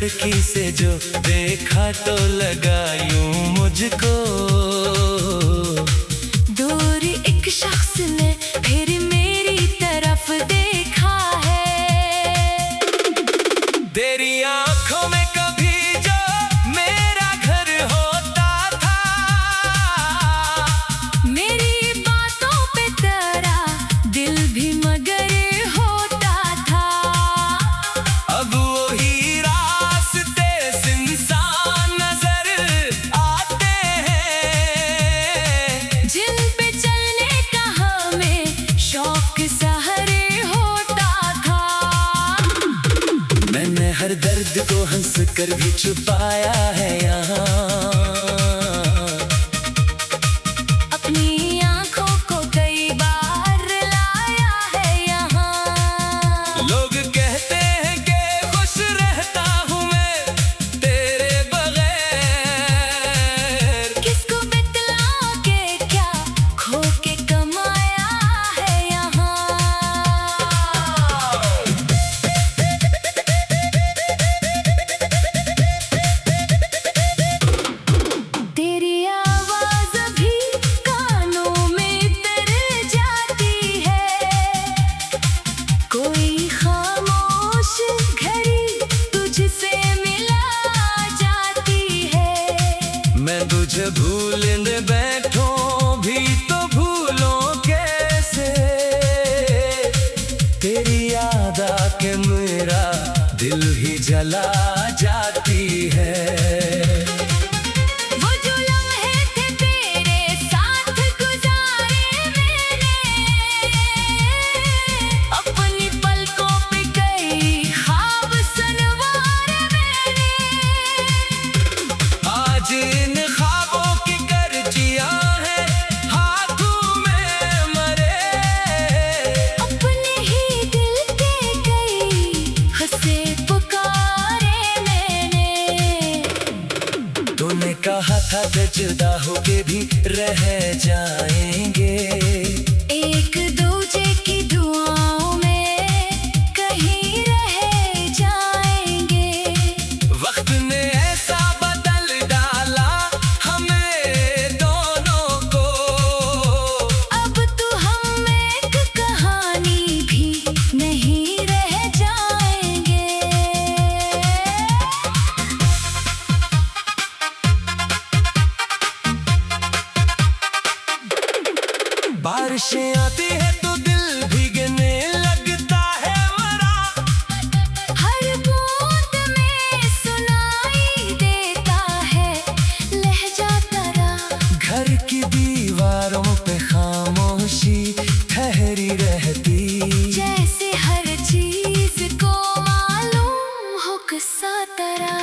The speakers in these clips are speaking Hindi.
लड़की से जो देखा तो लगा यूं मुझको। दूर एक शख्स ने फिर मेरी तरफ देखा है। तेरी आंखों में कभी जो मेरा घर होता था, मेरी बातों पे तेरा दिल भी मगर होता था। अब वही रास्ते सुनसान नजर आते हैं, जिन पे चलने का हमें शौक सहरे होता था। मैंने हर दर्द को हंस कर भी छुपाया है यहाँ, अपनी आंखों को कई बार लाया है यहाँ। लोग कहते हैं कि खुश रहता हूँ मैं तेरे बगैर, किसको बतला के क्या खो के कमाया है यहाँ। तेरी आवाज भी कानों में तर जाती है, कोई खामोश घड़ी तुझसे मिला जाती है। मैं तुझे भूलने बैठूं भी तो भूलों कैसे, तेरी याद आके मेरा दिल ही जला जाती है। वो जो लम्हे थे तेरे साथ गुजारे मैंने, अपनी पलकों पे कई ख्वाब सनवारे मैंने। आज इन ख्वाबों की कर्जियां हैं हाथों में मरे, अपने ही दिल के कई हंसे पुकारे मैंने। तूने कहा था कि जुदा होके भी रह जाएंगे, एक दूजे की दुआओं में कहीं रह जाएंगे। वक्त ने ऐसा बदल डाला हमें दोनों को, अब तो हम एक कहानी भी नहीं रह जाएंगे। बारिशें आती है तो दिल भीगने लगता है मरा, हर बूंद में सुनाई देता है लहजा तेरा। घर की दीवारों पे खामोशी ठहरी रहती, जैसे हर चीज को मालूम हो किस्सा तेरा।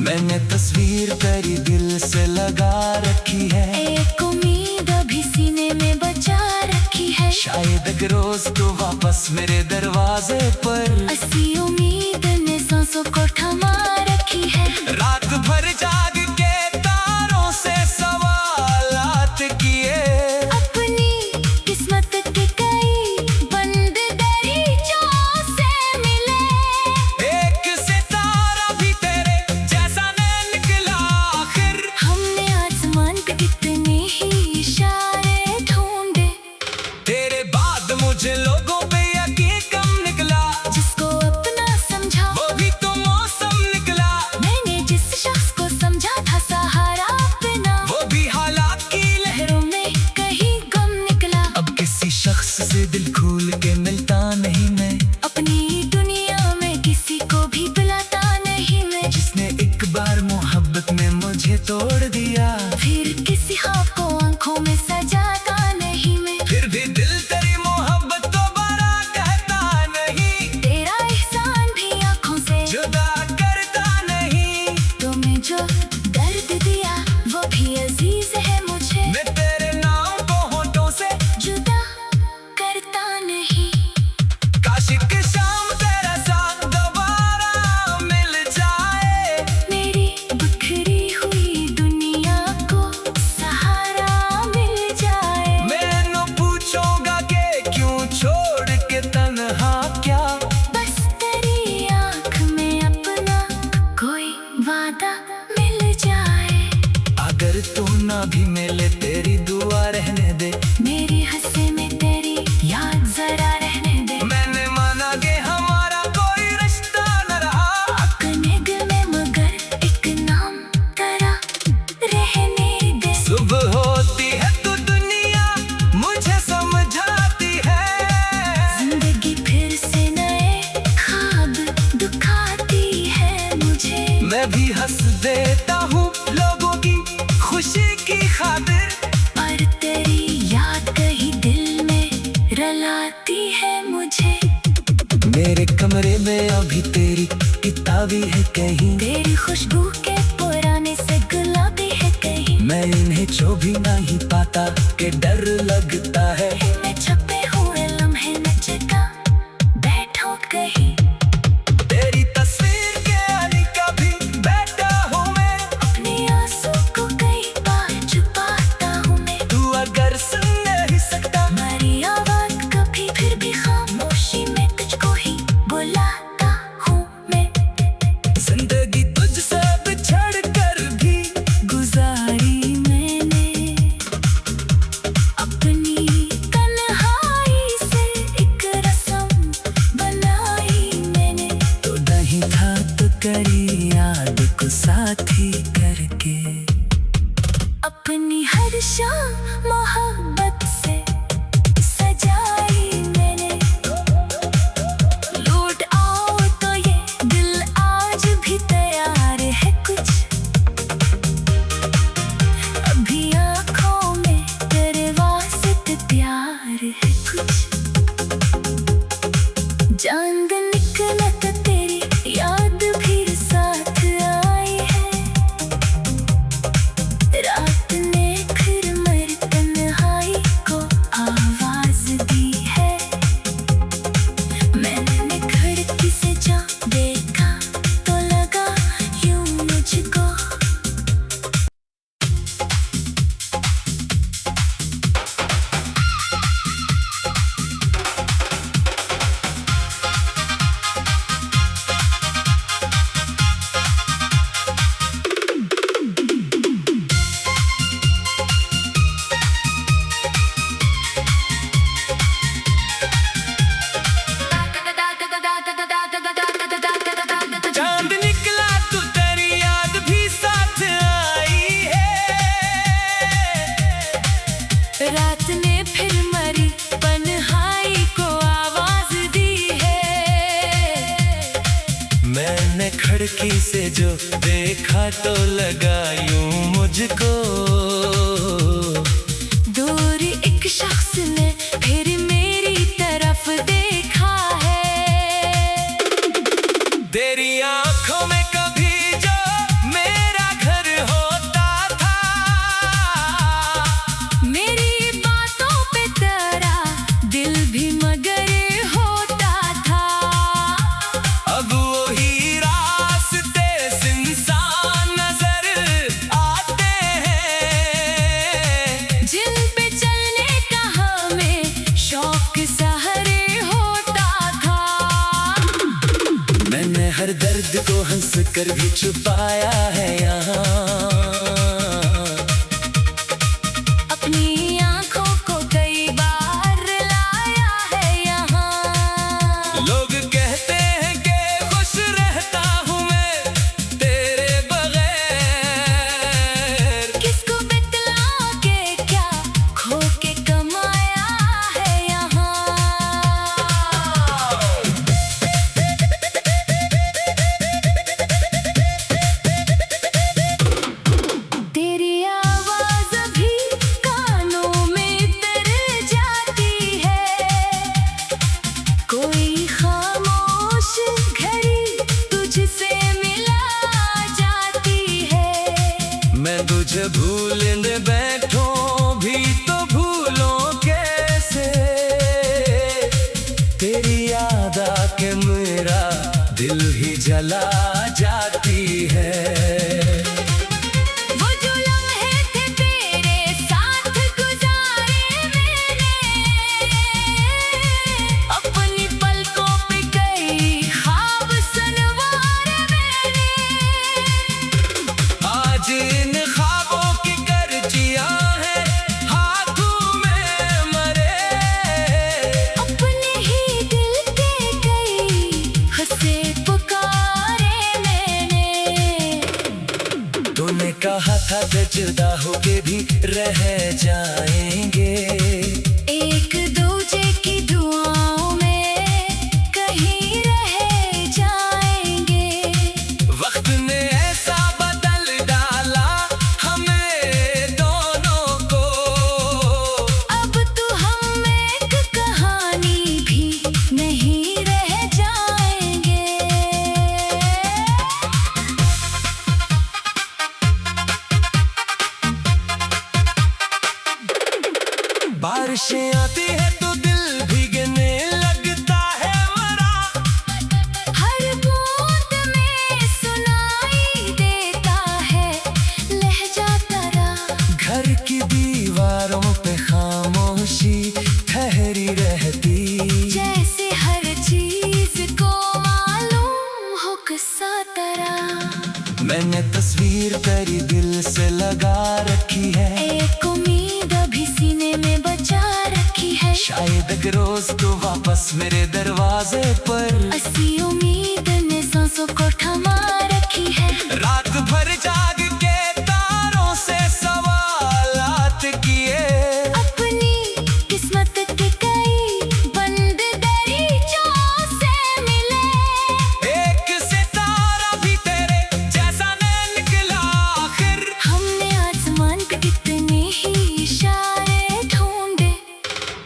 मैंने तस्वीर तेरी दिल से लगा रखी है, एक उम्मीद अभी सीने में बचा रखी है। शायद एक रोज तू वापस मेरे दरवाजे पर, ऐसी उम्मीद ने सांसों को थमा रखी है। रात भर जाग के तारों से सवालात किए, अपनी किस्मत के कई बंद दरीचों से मिले। एक सितारा भी तेरे जैसा न निकला आखिर, हमने आसमान पे कितने ही इशारे ढूंढे, तेरे बाद मुझे लोगों पे यकीन कम निकला, जिसको अपना समझा वो भी तो मौसम निकला। मैंने जिस शख्स को समझा अगर तू ना भी मिले तेरी दुआ रहने दे, मेरी हंसी में तेरी याद जरा रहने दे। मैंने माना कि हमारा कोई रिश्ता न रहा, अपने दिल में मगर एक नाम तेरा रहने दे। सुबह होती है तो दुनिया मुझे समझाती है, जिंदगी फिर से नए ख्वाब दिखाती है मुझे। मैं भी हंस देता हूँ लोगों की खुशी की खातिर, पर तेरी याद कहीं दिल में रुलाती है मुझे। मेरे कमरे में अभी तेरी किताबी है कहीं, तेरी खुशबू के पुराने से गुलाबी है कहीं। मैं इन्हें छू भी नहीं पाता कि डर लगता है। मैं छपे हुए लम्हे न जगा बैठो कहीं। तेरी तस्वीर के आने का भी बैठा हूँ मैं, अपने आंसू को कई बार छुपाता हूँ मैं। तू अगर सुन नहीं सकता मेरी आवाज कभी फिर भी खामोशी में तुझको ही बुलाता हूँ मैं। जिंदगी तुझसे बिछड़ कर भी गुजारी मैंने अपनी तन्हाई से एक रस्म बनाई मैंने। तो नहीं था तो करी याद को साथी करके, अपनी हर शाम मोहब्बत से सजाई मैंने। लौट आओ तो ये दिल आज भी तैयार है कुछ, अभी आँखों में तेरे वास्ते प्यार है कुछ। चांद निकला तो तेरी याद फिर साथ आई है, रात ने फिर मेरी तन्हाई को आवाज दी है। मैंने खिड़की से जा देखा तो लगा यूं मुझको। चांद निकला तो तेरी याद भी साथ आई है, रात ने फिर मरी तन्हाई को आवाज दी है। मैंने खिड़की से जो देखा तो लगा यूं मुझको, दूर एक शख्स ने फिर मेरी तरफ देखा है। तेरी आंखों में कभी जो मेरा घर होता था, मेरी बातों पे तेरा दिल भी मगर होता था। अब वही रास्ते सुनसान नजर आते हैं, जिन पे चलने का हमें शौक सहरे होता था। मैंने हर दर्द को हंस कर भी छुपाया है यहाँ, अपनी आंखों को कई बार लाया है यहाँ। लोग कहते हैं कि खुश रहता हूँ मैं तेरे बगैर, किसको बतलाओ के क्या खो के कमाया है यहाँ। तेरी आवाज भी कानों में तर जाती है, कोई खामोश घड़ी तुझसे मिला जाती है। मैं तुझे भूलने बैठूं भी तो भूलों कैसे, तेरी याद आके मेरा दिल ही जला जाती है। वो जो लम्हे थे तेरे साथ गुजारे मैंने, अपनी पलकों पे कई ख्वाब सनवारे मैंने। आज इन ख्वाबों की होके भी रह जाएंगे। एक दूजे की दुआओं में कहीं रह जाएंगे। वक्त ने ऐसा बदल डाला हमें दोनों को, अब तो हम एक कहानी भी नहीं रह जाएंगे। बारिशें आती है तो दिल भीगने लगता है वरा। हर बूंद में सुनाई देता है लहजा तेरा। घर की दीवारों पे खामोशी ठहरी रहती, जैसे हर चीज को मालूम हो किस्सा तेरा। मैंने तस्वीर तेरी दिल से लगा रखी है, एक उम्मीद अभी सीने में बचा रखी है। शायद एक रोज तो वापस मेरे दरवाजे पर। ऐसी उम्मीद ने सांसों को थमा रखी है। रात भर जाग के तारों से सवालात किए, अपनी किस्मत के कई बंद दरीचों से मिले। एक सितारा भी तेरे जैसा न निकला आखिर। हमने आसमान पे कितने ही इशारे ढूंढे,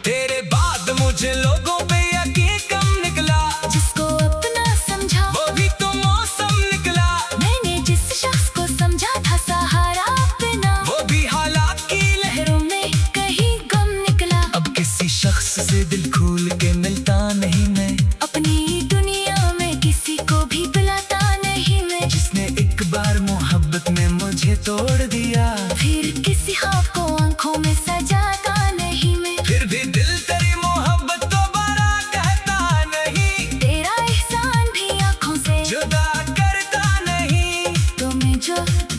तेरे बाद मुझे लोगों पे यकीन कम निकला, जिसको अपना समझा वो भी तो मौसम निकला। मैंने जिस शख्स को समझा था सहारा अपना, वो भी हालात की लहरों में कहीं गम निकला। अब किसी शख्स से दिल खोल के मिलता नहीं मैं, अपनी दुनिया में किसी को भी बुलाता नहीं मैं। जिसने एक बार मोहब्बत में मुझे तोड़ दिया, फिर किसी ख्वाब को आंखों में सजाता नहीं मैं। फिर भी दिल तेरी मोहब्बत दोबारा कहता नहीं, तेरा एहसान भी आंखों से जुदा करता नहीं। तुम्हें जो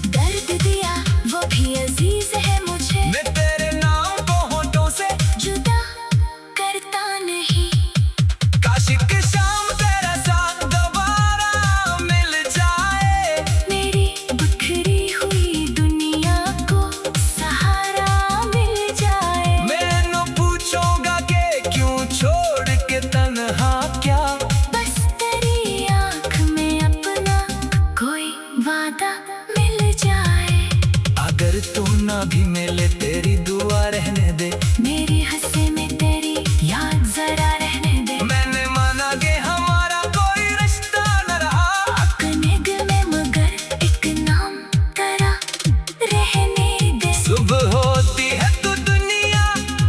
दर्द दिया वो भी अजीज है मुझे। मैं तेरे नाम को होठों से जुदा करता नहीं। काश एक शाम तेरा साथ दोबारा मिल जाए, मेरी बिखरी हुई दुनिया को सहारा मिल जाए। मैंने पूछूंगा कि क्यों छोड़ के तन्हा क्या, बस तेरी आंख में अपना कोई वादा मिल जाए। अगर तू ना भी मिले तेरी दुआ रहने दे, मेरी हंसी में तेरी याद जरा रहने दे। मैंने माना कि हमारा कोई रिश्ता न रहा, अपने दिल में मगर एक नाम तेरा रहने दे। सुबह होती है तो दुनिया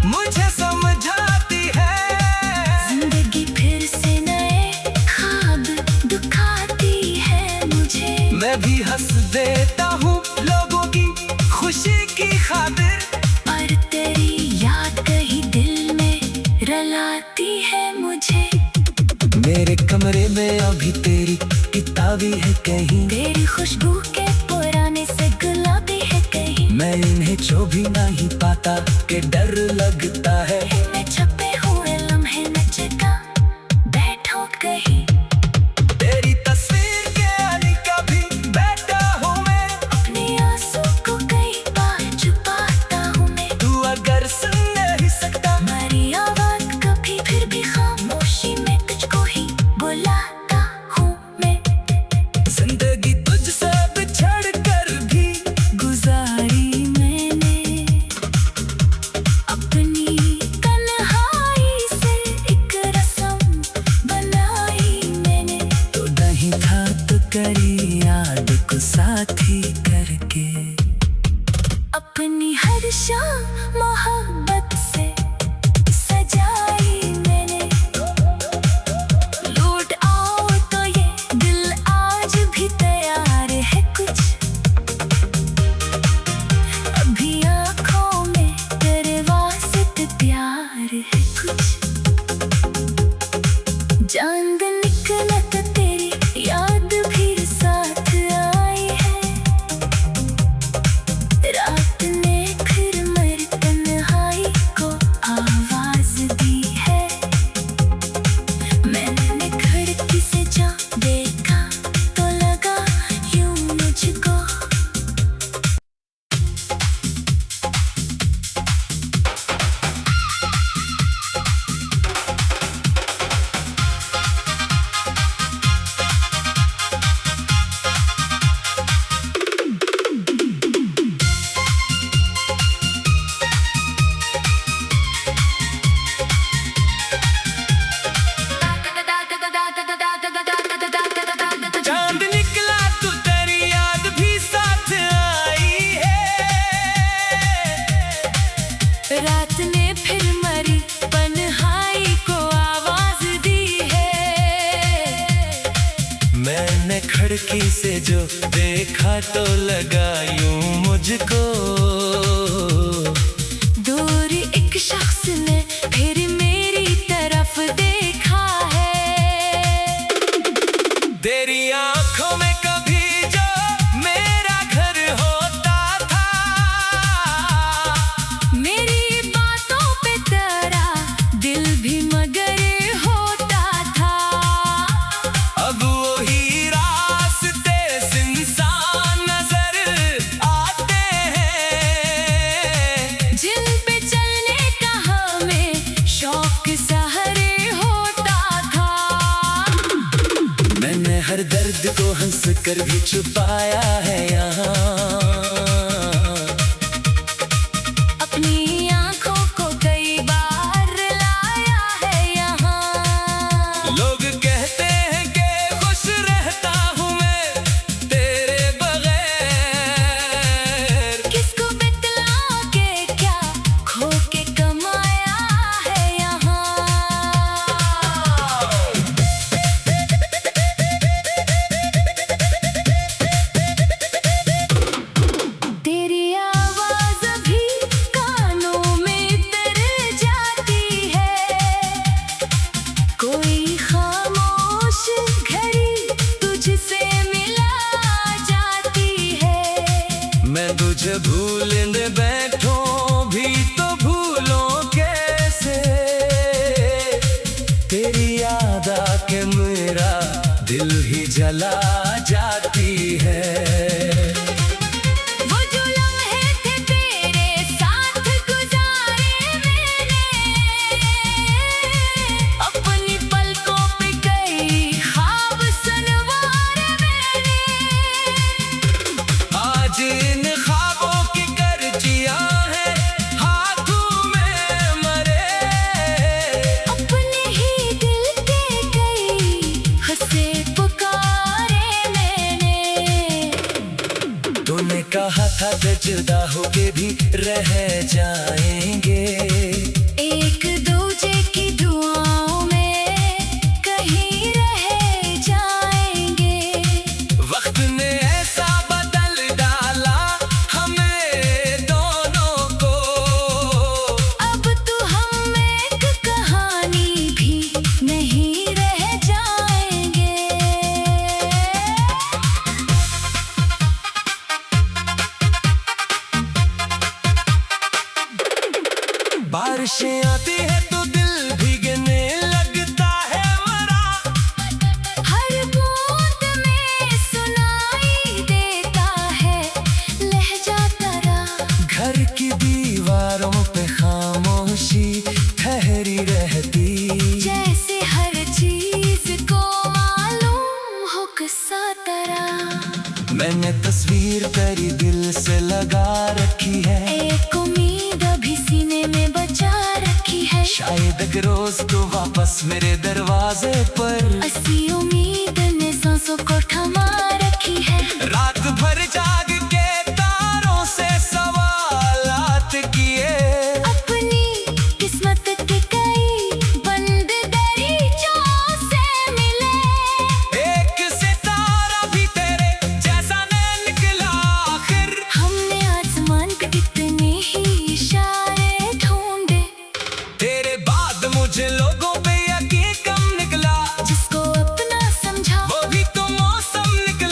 मुझे समझाती है, जिंदगी फिर से नए ख्वाब दिखाती है मुझे। मैं भी हंस देता हूँ लोगों की खुशी की खातिर, और तेरी याद कहीं दिल में रलाती है मुझे। मेरे कमरे में अभी तेरी किताबी है कहीं, तेरी खुशबू के पुराने से गुलाबी है कहीं। मैं इन्हें छू भी नहीं पाता कि डर लगता है। मैं छपे हुए लम्हे न जगा बैठो कहीं। तेरी तस्वीर के आने का भी बैठा हूँ मैं, अपने आंसू को कई बार छुपाता हूँ मैं। तू अगर सुन नहीं सकता हमारी आवाज कभी फिर भी खामोशी में तुझको ही बुलाता हूँ मैं। जिंदगी तुझसे बिछड़ कर भी गुजारी मैंने, अपनी तन्हाई से एक रस्म बनाई मैंने। तो नहीं था तो करी याद को साथी करके, अपनी हर शाम मोहब्बत से सजाई मैंने। लौट आओ तो ये दिल आज भी तैयार है कुछ, अभी आँखों में तेरे वास्ते प्यार है कुछ। चांद निकला तो तेरी याद भी साथ आई है। रात ने फिर मर तन्हाई लड़की से जो देखा तो लगा यूं मुझको। दूर एक शख्स ने फिर मेरी तरफ देखा है। तेरी आंखों में कभी जो मेरा घर होता था, मेरी बातों पे तेरा दिल भी मगर होता था। अब वही रास्ते सुनसान नजर आते हैं, जिन पे चलने का हमें शौक सहरे होता था। मैंने हर दर्द को हंस कर भी छुपाया है यहाँ, अपनी आंखों को कई बार लाया है यहाँ। लोग कहते हैं कि खुश रहता हूँ मैं तेरे बगैर, किसको बतला के क्या खो के कमाया है यहाँ। तेरी आवाज भी कानों में तर जाती है, कोई खामोश घड़ी तुझसे मिला जाती है। मैं तुझे भूलने बैठूं भी तो भूलों कैसे, तेरी याद आके मेरा दिल ही जला जाती है। वो जो लम्हे थे तेरे साथ गुजारे मैंने, अपनी पलकों पे कई ख्वाब सनवारे मैंने। आज इन ख्वाबों की गर्जियां हैं हाथों में मरे, अपने ही दिल के कई हंसे पुकारे मैंने। तूने कहा था कि जुदा होके भी रह जाएंगे, एक दूजे की दुआओं में कहीं रह जाएंगे। वक्त ने ऐसा बदल डाला हमें दोनों को, अब तो हम एक कहानी भी नहीं रह जाएंगे। बारिशें आती है तो दिल भीगने लगता है मरा, हर बूंद में सुनाई देता है लहजा तेरा। घर की दीवारों पे खामोशी ठहरी रहती, जैसे हर चीज को मालूम हो किस्सा तेरा। मैंने तस्वीर तेरी दिल से लगा रखी है, एक उम्मीद अभी सीने में बचा रखी है। शायद एक रोज तो वापस मेरे दरवाजे पर ऐसी उम्मीद ने सांसों को थमा रखी है। रात भर जाग के तारों से सवालात किए, अपनी किस्मत के कई बंद दरीचों से मिले। एक सितारा भी तेरे जैसा न निकला आखिर, हमने आसमान पे कितने ही इशारे ढूंढे, तेरे बाद मुझे लोगों पे यकीन कम निकला, जिसको अपना समझा वो भी तो मौसम निकला।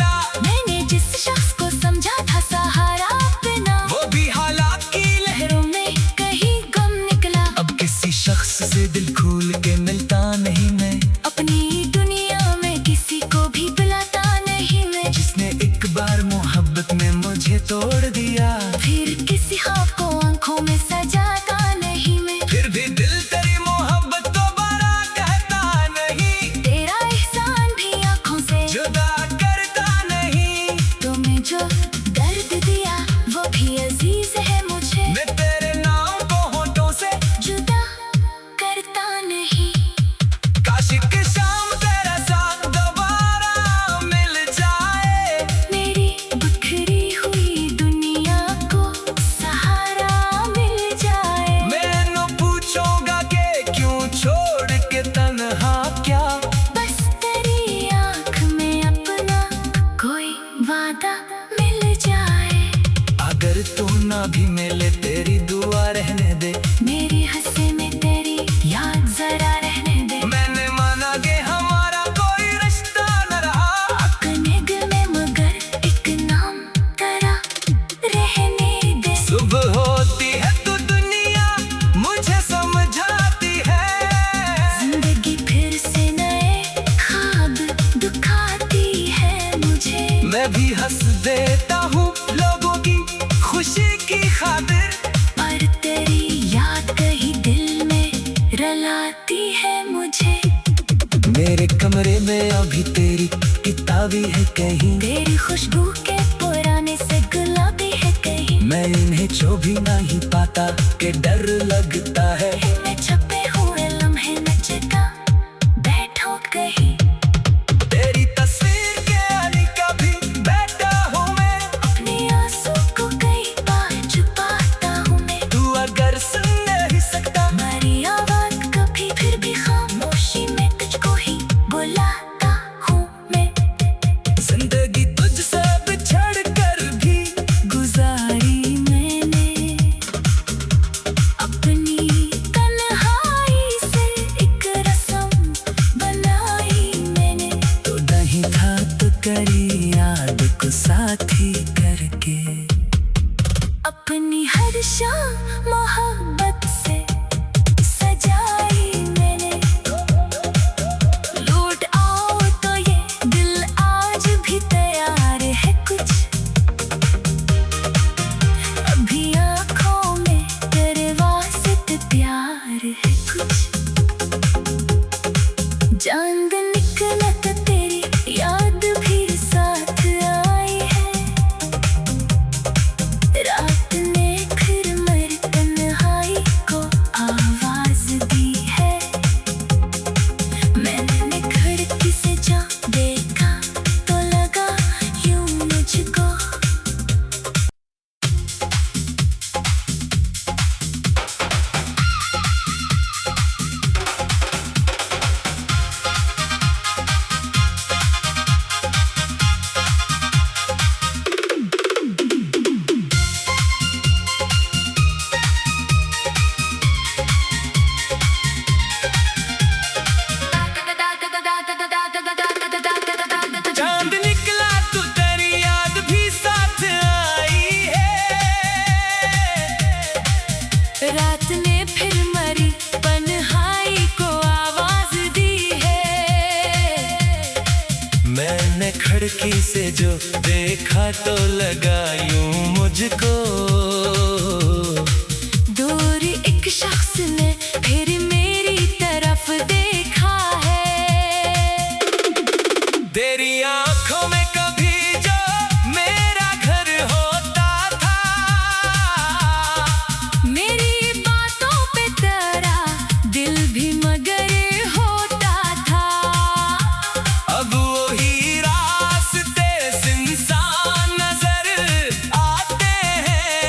खातिर, पर तेरी याद कहीं दिल में रुलाती है मुझे। मेरे कमरे में अभी तेरी किताबी है कहीं, तेरी खुशबू के पुराने से गुलाबी है कहीं। मैं इन्हें छू भी नहीं पाता कि डर लगता है। मैं छपे हुए लम्हे में चिता बैठो कहीं। तेरी तस्वीर के आने का भी बैठा हूँ मैं, अपने आंसू को कई बार छुपाता हूँ मैं। तू अगर सुन नहीं सकता हमारी आवाज कभी फिर भी खामोशी में तुझको ही बुलाता हूँ मैं। जिंदगी तुझसे बिछड़ कर भी गुजारी मैंने अपनी तन्हाई से, एक रस्म बनाई मैंने। तो नहीं था तो करी याद को साथी करके, अपनी हर शाम मोहब्बत से सजाई मैंने। लौट आओ तो ये दिल आज भी तैयार है कुछ, अभी आँखों में तेरे वास्ते प्यार है कुछ। चांद निकला तो तेरी याद भी साथ आई है। रात ने फिर मेरी तन्हाई को आवाज दी है। मैंने खिड़की से जा देखा तो लगा यूं मुझको। चांद निकला तो तेरी याद भी साथ आई है। रात ने फिर मरी तन्हाई को आवाज दी है। मैंने खिड़की से जो देखा तो लगा यूं मुझको। दूर एक शख्स ने फिर मेरी तरफ देखा है। तेरी आंखों में कभी जो मेरा घर होता था, मेरी बातों पे तेरा दिल भी मगर होता था। अब वही रास्ते सुनसान नजर आते हैं,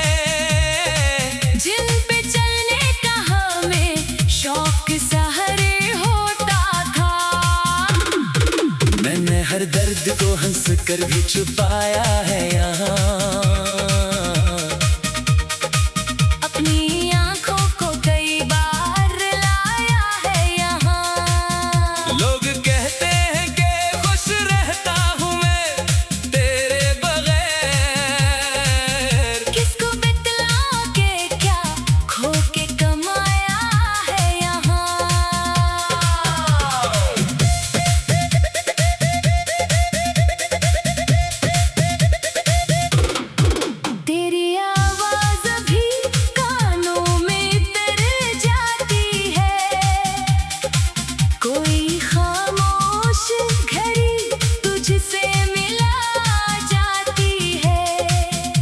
जिन पे चलने का हमें शौक सहरे होता था। मैंने हर दर्द को हंस कर भी छुपाया है यहाँ। अपनी आंखों को कई बार लाया है यहाँ। लोग कहते हैं कि खुश रहता हूँ मैं तेरे बगैर, किसको बतला के क्या खो के कमाया है यहाँ। तेरी आवाज भी कानों में तर जाती है। कोई खामोश घड़ी तुझसे मिला जाती है।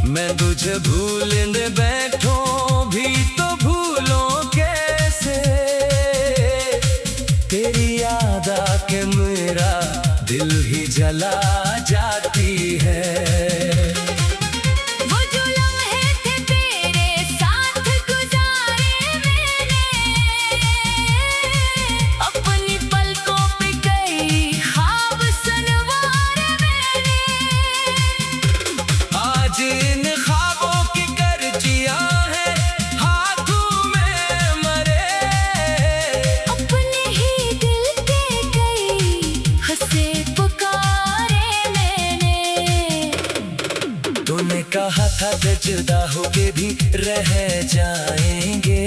मैं तुझे भूलने बैठूं भी तो भूलों कैसे। तेरी याद आके मेरा दिल ही जला जाती है। वो जो लम्हे थे तेरे साथ गुजारे मैंने, अपनी पलकों पे कई ख्वाब सनवारे मैंने। आज इन ख्वाबों की गर्जियां हैं हाथों में मरे। अपने ही दिल के कई हंसे पुकारे मैंने। तूने कहा था कि जुदा होके भी रह जाएंगे,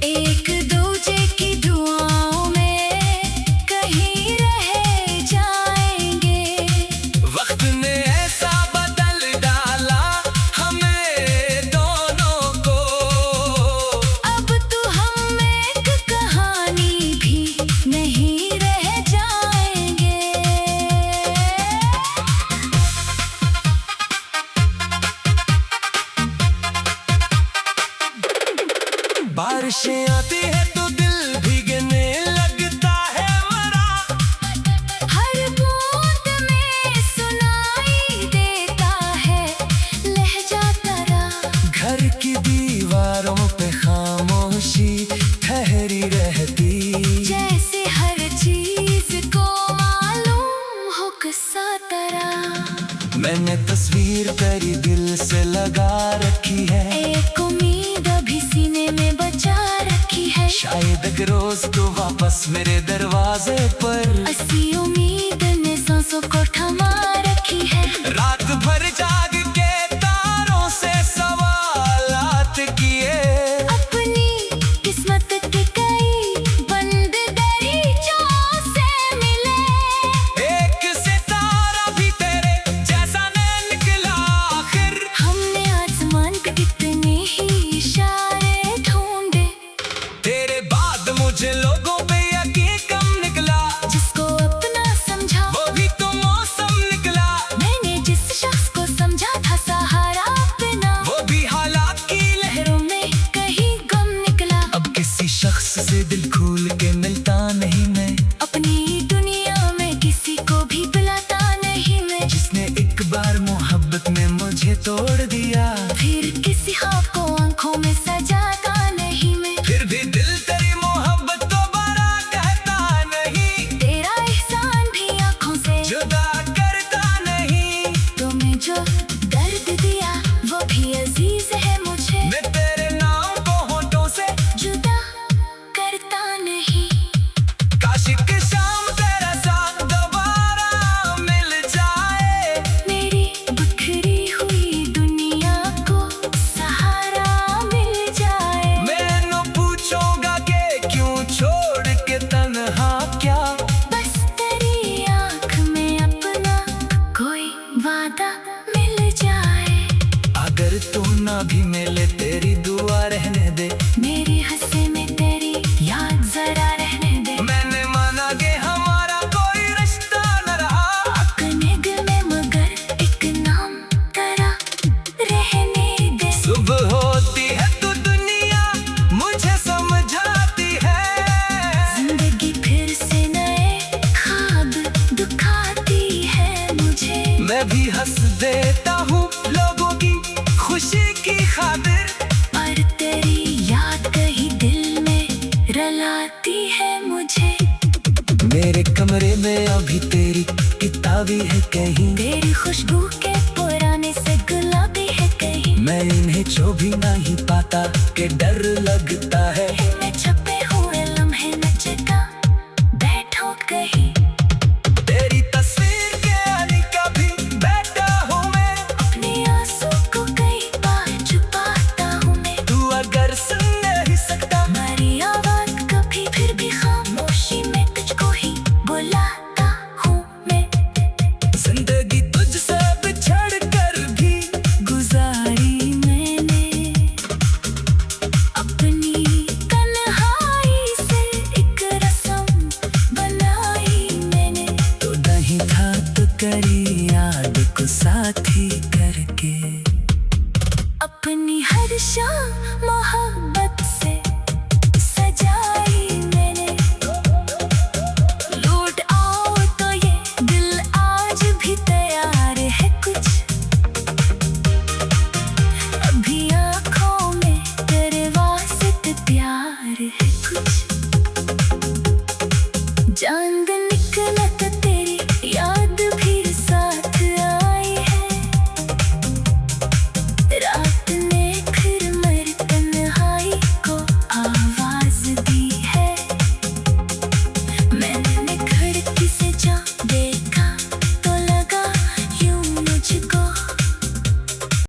एक दूजे की दुआओं में कहीं रह जाएंगे। वक्त ने ऐसा बदल डाला हमें दोनों बारिशें आती है तो दिल भीगने लगता है मरा। हर बूंद में सुनाई देता है लहजा तेरा। घर की दीवारों पे खामोशी ठहरी रहती, जैसे हर चीज को मालूम हो किस्सा तेरा। मैंने तस्वीर तेरी दिल से लगा रखी है, एक उम्मीद अभी सीने में बचा रखी है। शायद एक रोज तो वापस मेरे दरवाजे पर। ऐसी उम्मीद ने सांसों को थमा रखी है। रात भर जाग के तारों से सवालात किए, अपनी किस्मत के कई बंद दरीचों से मिले। एक सितारा भी तेरे जैसा न निकला आखिर। हमने आसमान पे कितने ही इशारे ढूंढे, तेरे बाद मुझे लोगों पे यकीन कम निकला, जिसको अपना समझा वो भी तो मौसम निकला। मैंने जिस शख्स को समझा था सहारा अपना, वो भी हालात की लहरों में कहीं गम निकला। अब किसी शख्स से दिल खोल के मिलता नहीं मैं, अपनी दुनिया में किसी को भी बुलाता नहीं मैं। जिसने एक बार मोहब्बत में मुझे तोड़ दिया, फिर किसी ख्वाब को आंखों में सजाता नहीं मैं। फिर भी दिल तेरी मोहब्बत को बड़ा कहता नहीं, तेरा एहसान भी आंखों से जुदा करता नहीं। तुम्हें जो दर्द दिया वो भी अजीज है मुझे। मैं तेरे नाम को होठों से जुदा करता नहीं। काश एक शाम तेरा साथ दोबारा मिल जाए, मेरी बिखरी हुई दुनिया को सहारा मिल जाए। मैं न पूछूंगा कि क्यों छोड़ के तन्हा क्या, बस तेरी आँख में अपना कोई वादा मिल जाए। अगर तू ना भी मिले तेरी दुआ रहने दे, मेरी हंसी में तेरी याद जरा रहने दे। मैंने माना कि हमारा कोई रिश्ता न रहा, अपने दिल में मगर एक नाम तेरा रहने दे। सुबह होती है तो दुनिया मुझे समझाती है, जिंदगी फिर से नए ख्वाब दिखाती है मुझे। मैं भी हंस देता हूँ लोगों की खुशी की खातिर, पर तेरी याद कहीं दिल में रलाती है मुझे। मेरे कमरे में अभी तेरी किताबी है कहीं, तेरी खुशबू के पुराने से गुलाबी है कहीं। मैं इन्हें छू भी नहीं पाता कि डर लगता है। इनमें छपे हुए लम्हे नचता बैठो कहीं। तेरी तस्वीर के आने का भी बैठा हूँ मैं, अपने आंसू को कई बार छुपाता हूँ मैं। तू अगर सुन नहीं सकता हमारी आवाज कभी फिर भी खामोशी में तुझको ही बुलाता हूँ मैं। जिंदगी तुझसे बिछड़ कर भी गुजारी मैंने, अपनी तन्हाई से एक रस्म बनाई मैंने। तो नहीं था तो करी याद को साथी करके। अपनी हर शाम मोहब्बत